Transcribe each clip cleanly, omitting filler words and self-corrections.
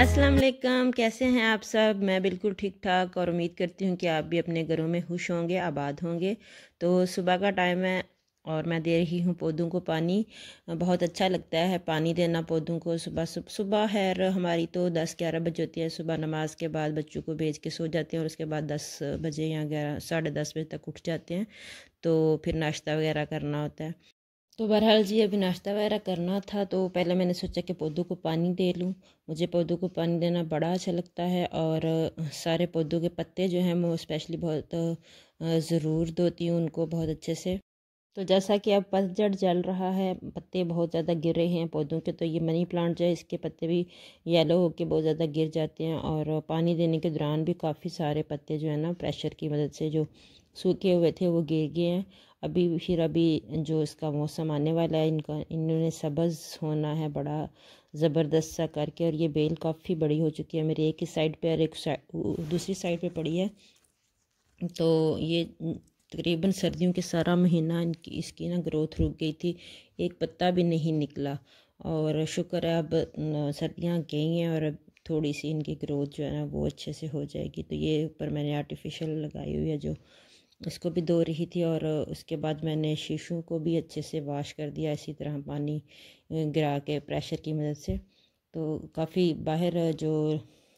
अस्सलाम वालेकुम, कैसे हैं आप सब। मैं बिल्कुल ठीक ठाक और उम्मीद करती हूँ कि आप भी अपने घरों में खुश होंगे, आबाद होंगे। तो सुबह का टाइम है और मैं दे रही हूँ पौधों को पानी। बहुत अच्छा लगता है पानी देना पौधों को। सुबह सुबह खैर हमारी तो 10-11 बजे होती है। सुबह नमाज के बाद बच्चों को भेज के सो जाते हैं और उसके बाद 10 बजे या 11 साढ़े 10 बजे तक उठ जाते हैं। तो फिर नाश्ता वगैरह करना होता है। तो बहरहाल जी अभी नाश्ता वगैरह करना था तो पहले मैंने सोचा कि पौधों को पानी दे लूँ। मुझे पौधों को पानी देना बड़ा अच्छा लगता है और सारे पौधों के पत्ते जो हैं वो स्पेशली बहुत ज़रूर धोती हूँ उनको बहुत अच्छे से। तो जैसा कि अब पतझड़ चल रहा है, पत्ते बहुत ज़्यादा गिर रहे हैं पौधों के। तो ये मनी प्लांट जो है इसके पत्ते भी येलो होके बहुत ज़्यादा गिर जाते हैं और पानी देने के दौरान भी काफ़ी सारे पत्ते जो है ना प्रेशर की मदद से जो सूखे हुए थे वो गिर गए हैं। अभी जो इसका मौसम आने वाला है इन्होंने सब्ज़ होना है बड़ा ज़बरदस्त सा करके। और ये बेल काफ़ी बड़ी हो चुकी है मेरी, एक ही साइड पे और एक दूसरी साइड पे पड़ी है। तो ये तकरीबन सर्दियों के सारा महीना इसकी ना ग्रोथ रुक गई थी, एक पत्ता भी नहीं निकला। और शुक्र है अब सर्दियाँ गई हैं और अब थोड़ी सी इनकी ग्रोथ जो है ना वो अच्छे से हो जाएगी। तो ये ऊपर मैंने आर्टिफिशियल लगाई हुई है जो इसको भी धो रही थी। और उसके बाद मैंने शीशों को भी अच्छे से वॉश कर दिया इसी तरह पानी गिरा के प्रेशर की मदद से। तो काफ़ी बाहर जो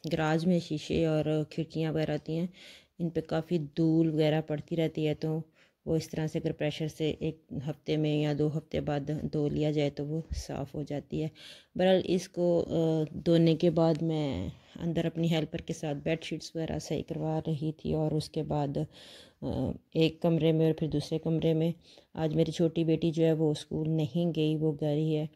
गराज में शीशे और खिड़कियाँ वगैरह होती हैं इन पे काफ़ी धूल वगैरह पड़ती रहती है। तो वो इस तरह से अगर प्रेशर से एक हफ्ते में या 2 हफ्ते बाद धो लिया जाए तो वो साफ़ हो जाती है। बहरहाल इसको धोने के बाद मैं अंदर अपनी हेल्पर के साथ बेड शीट्स वगैरह सही करवा रही थी और उसके बाद एक कमरे में और फिर दूसरे कमरे में। आज मेरी छोटी बेटी जो है वो स्कूल नहीं गई, वो घर ही है।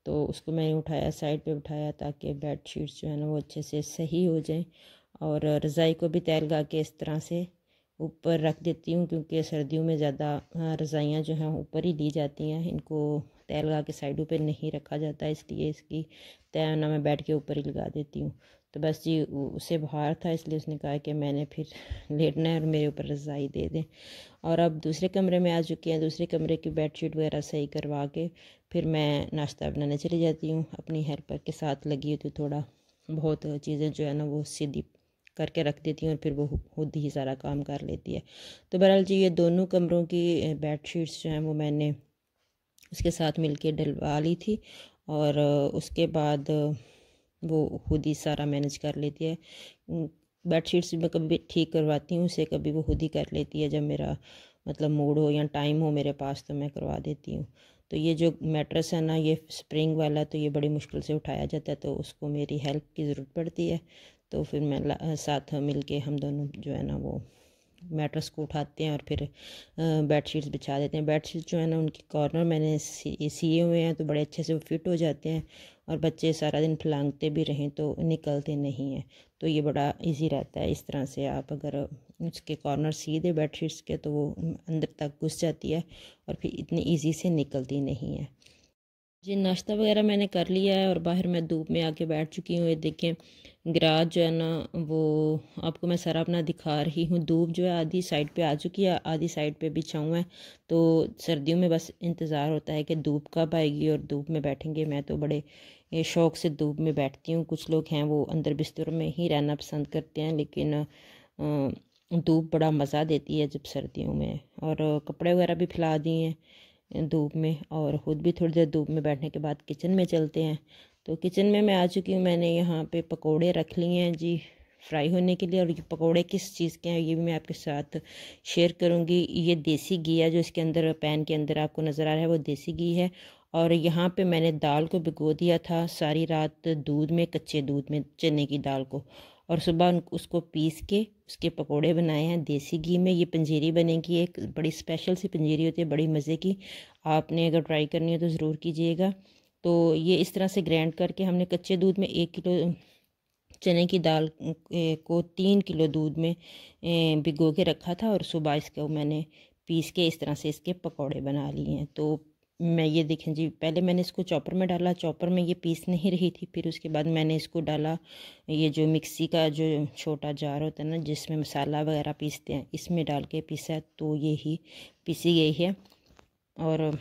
तो उसको मैंने उठाया, साइड पे उठाया ताकि बेड शीट्स जो है ना वो अच्छे से सही हो जाएं। और रज़ाई को भी तैल लगा के इस तरह से ऊपर रख देती हूँ क्योंकि सर्दियों में ज़्यादा रज़ाइयाँ जो हैं ऊपर ही ली जाती हैं, इनको तैल लगा के साइडों पे नहीं रखा जाता, इसलिए इसकी तय ना मैं बेड के ऊपर ही लगा देती हूँ। तो बस जी उसे बुखार था इसलिए उसने कहा कि मैंने फिर लेटना है और मेरे ऊपर रज़ाई दे दें। और अब दूसरे कमरे में आ चुकी हैं, दूसरे कमरे की बेडशीट वगैरह सही करवा के फिर मैं नाश्ता बनाने चली जाती हूँ। अपनी हेल्पर के साथ लगी होती थोड़ा बहुत चीज़ें जो है ना वो सीधी करके रख देती हूँ और फिर वो खुद ही सारा काम कर लेती है। तो बहरहाल जी ये दोनों कमरों की बेडशीट्स जो हैं वो मैंने उसके साथ मिलके डलवा ली थी और उसके बाद वो खुद ही सारा मैनेज कर लेती है। बेडशीट्स मैं कभी ठीक करवाती हूँ उसे, कभी वो खुद ही कर लेती है। जब मेरा मतलब मूड हो या टाइम हो मेरे पास तो मैं करवा देती हूँ। तो ये जो मैट्रेस है ना ये स्प्रिंग वाला, तो ये बड़ी मुश्किल से उठाया जाता है तो उसको मेरी हेल्प की ज़रूरत पड़ती है। तो फिर मैं साथ मिल के हम दोनों जो है ना वो मैट्रेस को उठाते हैं और फिर बेडशीट्स बिछा देते हैं। बेडशीट्स जो है ना उनके कॉर्नर मैंने सिए हुए हैं तो बड़े अच्छे से वो फिट हो जाते हैं और बच्चे सारा दिन फलांगते भी रहें तो निकलते नहीं हैं। तो ये बड़ा इजी रहता है। इस तरह से आप अगर उसके कॉर्नर सी दे बेडशीट्स के तो वो अंदर तक घुस जाती है और फिर इतनी ईजी से निकलती नहीं है। जी नाश्ता वगैरह मैंने कर लिया है और बाहर मैं धूप में आके बैठ चुकी हूँ। ये देखें गराज जो है ना वो आपको मैं सारा अपना दिखा रही हूँ। धूप जो है आधी साइड पे आ चुकी है, आधी साइड पे भी छाँव है। तो सर्दियों में बस इंतज़ार होता है कि धूप कब आएगी और धूप में बैठेंगे। मैं तो बड़े शौक़ से धूप में बैठती हूँ। कुछ लोग हैं वो अंदर बिस्तर में ही रहना पसंद करते हैं, लेकिन धूप बड़ा मज़ा देती है जब सर्दियों में। और कपड़े वगैरह भी फैला दिए हैं धूप में और ख़ुद भी थोड़ी देर धूप में बैठने के बाद किचन में चलते हैं। तो किचन में मैं आ चुकी हूँ। मैंने यहाँ पे पकोड़े रख लिए हैं जी फ्राई होने के लिए। और ये पकोड़े किस चीज़ के हैं ये भी मैं आपके साथ शेयर करूँगी। ये देसी घी है जो इसके अंदर पैन के अंदर आपको नज़र आ रहा है, वो देसी घी है। और यहाँ पे मैंने दाल को भिगो दिया था सारी रात दूध में, कच्चे दूध में, चने की दाल को। और सुबह उसको पीस के उसके पकोड़े बनाए हैं देसी घी में। ये पंजीरी बनेगी, एक बड़ी स्पेशल सी पंजीरी होती है बड़ी मज़े की। आपने अगर ट्राई करनी है तो ज़रूर कीजिएगा। तो ये इस तरह से ग्राइंड करके हमने कच्चे दूध में 1 किलो चने की दाल को 3 किलो दूध में भिगो के रखा था और सुबह इसको मैंने पीस के इस तरह से इसके पकौड़े बना लिए हैं। तो मैं ये देखें जी पहले मैंने इसको चॉपर में डाला, चॉपर में ये पीस नहीं रही थी। फिर उसके बाद मैंने इसको डाला ये जो मिक्सी का जो छोटा जार होता है ना जिसमें मसाला वगैरह पीसते हैं, इसमें डाल के पीसा। तो ये ही पीसी गई है। और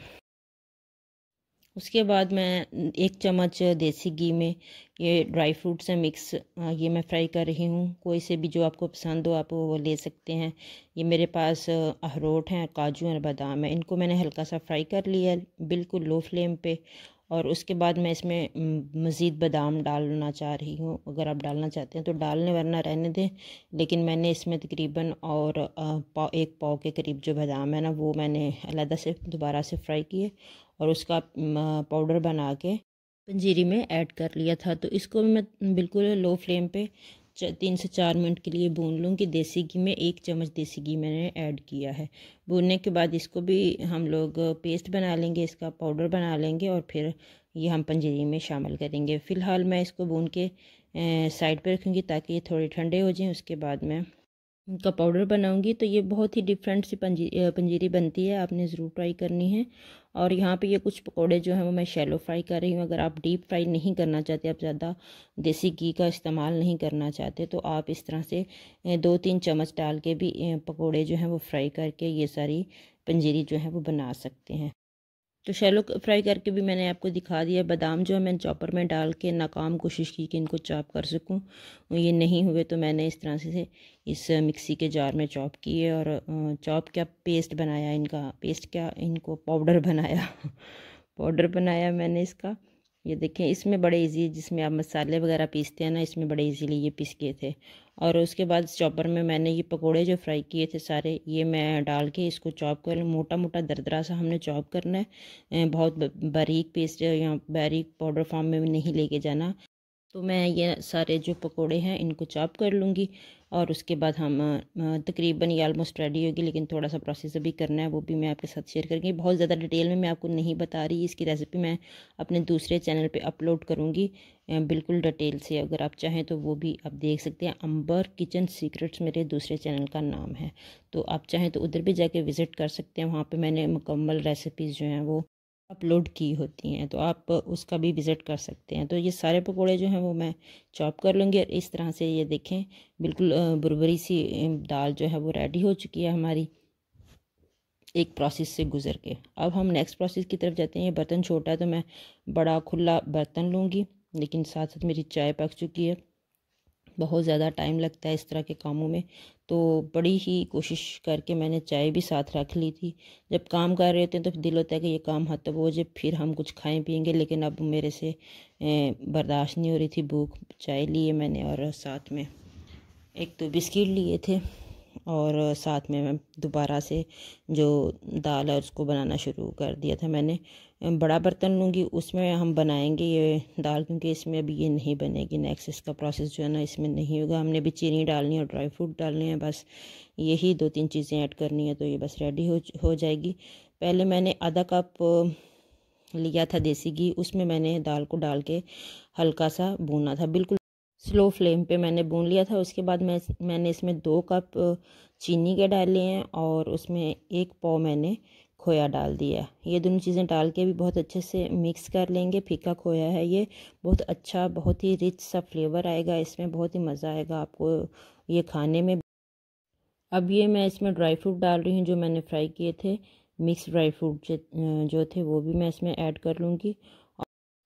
उसके बाद मैं 1 चम्मच देसी घी में ये ड्राई फ्रूट से मिक्स ये मैं फ्राई कर रही हूँ। कोई से भी जो आपको पसंद हो आप वो ले सकते हैं। ये मेरे पास अखरोट हैं, काजू और बादाम है। इनको मैंने हल्का सा फ्राई कर लिया बिल्कुल लो फ्लेम पे। और उसके बाद मैं इसमें मज़ीद बादाम डालना चाह रही हूँ। अगर आप डालना चाहते हैं तो डालने, वरना रहने दें। लेकिन मैंने इसमें तकरीबन और 1 पाव के करीब जो बादाम है ना, वो मैंने अलग से दोबारा से फ्राई किए और उसका पाउडर बना के पंजीरी में ऐड कर लिया था। तो इसको भी मैं बिल्कुल लो फ्लेम पे 3 से 4 मिनट के लिए भून लूँगी। देसी घी में 1 चम्मच देसी घी मैंने ऐड किया है। भूनने के बाद इसको भी हम लोग पेस्ट बना लेंगे, इसका पाउडर बना लेंगे और फिर ये हम पंजीरी में शामिल करेंगे। फ़िलहाल मैं इसको भून के साइड पे रखूँगी ताकि ये थोड़े ठंडे हो जाएँ। उसके बाद मैं इनका पाउडर बनाऊंगी। तो ये बहुत ही डिफरेंट सी पंजीरी बनती है, आपने ज़रूर ट्राई करनी है। और यहाँ पे ये कुछ पकोड़े जो हैं वो मैं शैलो फ्राई कर रही हूँ। अगर आप डीप फ्राई नहीं करना चाहते, आप ज़्यादा देसी घी का इस्तेमाल नहीं करना चाहते, तो आप इस तरह से 2-3 चम्मच डाल के भी पकोड़े जो हैं वो फ्राई करके ये सारी पंजीरी जो है वो बना सकते हैं। तो शैलो फ्राई करके भी मैंने आपको दिखा दिया। बादाम जो है मैंने चॉपर में डाल के नाकाम कोशिश की कि इनको चॉप कर सकूं, ये नहीं हुए तो मैंने इस तरह से इस मिक्सी के जार में चॉप किए और चॉप क्या पेस्ट बनाया, इनका पेस्ट क्या, इनको पाउडर बनाया पाउडर बनाया मैंने इसका। ये देखें, इसमें बड़े इजी, जिसमें आप मसाले वगैरह पीसते हैं ना, इसमें बड़े इजीली ये पीस गए थे। और उसके बाद चॉपर में मैंने ये पकोड़े जो फ्राई किए थे सारे, ये मैं डाल के इसको चॉप कर, मोटा मोटा दरदरा सा हमने चॉप करना है। बहुत बारीक पेस्ट या बारीक पाउडर फॉर्म में नहीं लेके जाना। तो मैं ये सारे जो पकोड़े हैं इनको चॉप कर लूँगी और उसके बाद हम तकरीबन ये आलमोस्ट रेडी होगी। लेकिन थोड़ा सा प्रोसेस अभी करना है, वो भी मैं आपके साथ शेयर करूँगी। बहुत ज़्यादा डिटेल में मैं आपको नहीं बता रही, इसकी रेसिपी मैं अपने दूसरे चैनल पे अपलोड करूँगी बिल्कुल डिटेल से। अगर आप चाहें तो वो भी आप देख सकते हैं। अंबर किचन सीक्रेट्स मेरे दूसरे चैनल का नाम है, तो आप चाहें तो उधर भी जाके विज़िट कर सकते हैं। वहाँ पर मैंने मुकम्मल रेसिपीज़ जो हैं वो अपलोड की होती हैं, तो आप उसका भी विज़िट कर सकते हैं। तो ये सारे पकोड़े जो हैं वो मैं चॉप कर लूँगी और इस तरह से ये देखें बिल्कुल बुरबरी सी दाल जो है वो रेडी हो चुकी है हमारी, एक प्रोसेस से गुज़र के। अब हम नेक्स्ट प्रोसेस की तरफ जाते हैं। ये बर्तन छोटा है तो मैं बड़ा खुला बर्तन लूँगी, लेकिन साथ साथ मेरी चाय पक चुकी है। बहुत ज़्यादा टाइम लगता है इस तरह के कामों में, तो बड़ी ही कोशिश करके मैंने चाय भी साथ रख ली थी। जब काम कर रहे होते हैं तो दिल होता है कि ये काम ख़त्म हो जाए फिर हम कुछ खाएं पिएंगे, लेकिन अब मेरे से बर्दाश्त नहीं हो रही थी भूख। चाय लिए मैंने और साथ में 1-2 बिस्किट लिए थे और साथ में मैं दोबारा से जो दाल है उसको बनाना शुरू कर दिया था मैंने। बड़ा बर्तन लूँगी, उसमें हम बनाएंगे ये दाल, क्योंकि इसमें अभी ये नहीं बनेगी। नेक्स्ट इसका प्रोसेस जो है ना इसमें नहीं होगा। हमने भी चीनी डालनी है और ड्राई फ्रूट डालने हैं, बस यही 2-3 चीज़ें ऐड करनी है तो ये बस रेडी हो जाएगी। पहले मैंने आधा कप लिया था देसी घी, उसमें मैंने दाल को डाल के हल्का सा भूना था, बिल्कुल स्लो फ्लेम पे मैंने भून लिया था। उसके बाद मैंने इसमें 2 कप चीनी के डाले हैं और उसमें 1 पाव मैंने खोया डाल दिया। ये दोनों चीज़ें डाल के भी बहुत अच्छे से मिक्स कर लेंगे। फीका खोया है ये, बहुत अच्छा, बहुत ही रिच सा फ्लेवर आएगा इसमें, बहुत ही मज़ा आएगा आपको ये खाने में। अब ये मैं इसमें ड्राई फ्रूट डाल रही हूँ जो मैंने फ्राई किए थे। मिक्स ड्राई फ्रूट जो थे वो भी मैं इसमें ऐड कर लूँगी।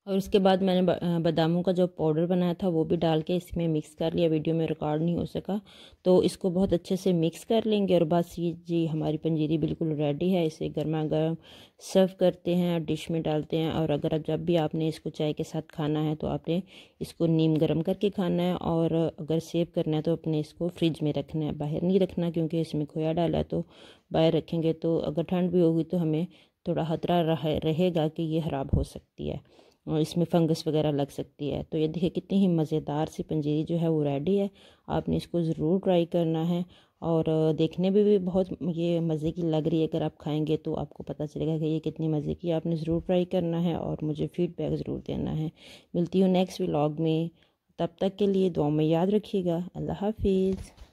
और उसके बाद मैंने बादामों का जो पाउडर बनाया था वो भी डाल के इसमें मिक्स कर लिया। वीडियो में रिकॉर्ड नहीं हो सका, तो इसको बहुत अच्छे से मिक्स कर लेंगे और बस ये जी हमारी पंजीरी बिल्कुल रेडी है। इसे गर्मा गर्म सर्व करते हैं, डिश में डालते हैं। और अगर जब भी आपने इसको चाय के साथ खाना है तो आपने इसको नीम गर्म करके खाना है, और अगर सेव करना है तो अपने इसको फ्रिज में रखना है, बाहर नहीं रखना, क्योंकि इसमें खोया डाला है। तो बाहर रखेंगे तो अगर ठंड भी होगी तो हमें थोड़ा खतरा रहेगा कि ये ख़राब हो सकती है और इसमें फंगस वगैरह लग सकती है। तो ये देखिए कितनी ही मज़ेदार सी पंजीरी जो है वो रेडी है। आपने इसको ज़रूर ट्राई करना है और देखने में भी बहुत ये मज़े की लग रही है। अगर आप खाएंगे तो आपको पता चलेगा कि ये कितनी मज़े की। आपने ज़रूर ट्राई करना है और मुझे फ़ीडबैक ज़रूर देना है। मिलती हूँ नेक्स्ट व्लॉग में, तब तक के लिए दुआ में याद रखिएगा। अल्लाह हाफिज़।